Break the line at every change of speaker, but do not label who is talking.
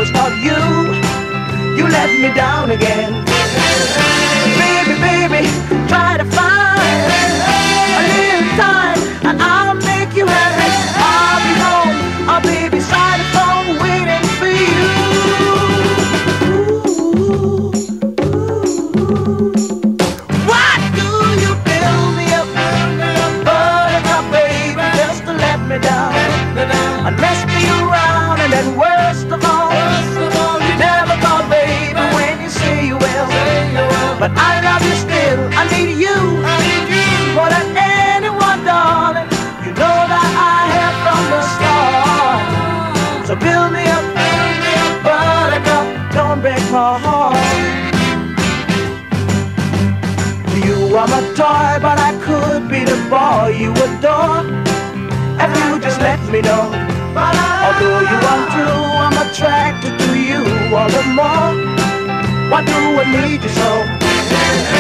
always thought you let me down again. Baby, baby, try to find a little time and I'll make you happy. I'll be home, I'll be beside the phone waiting for you. Why do you build me up, buttercup, baby, just to let me down? And mess me around, and then worst of all, you never call, baby, when you say you will. But I love you still, I need you more than anyone, darling. You know that I have from the start. So build me up, buttercup, don't break my heart. You are my toy, but I could be the boy you adore if you just let me know. Although you are true, I'm attracted to you all the more. Why do I need you so?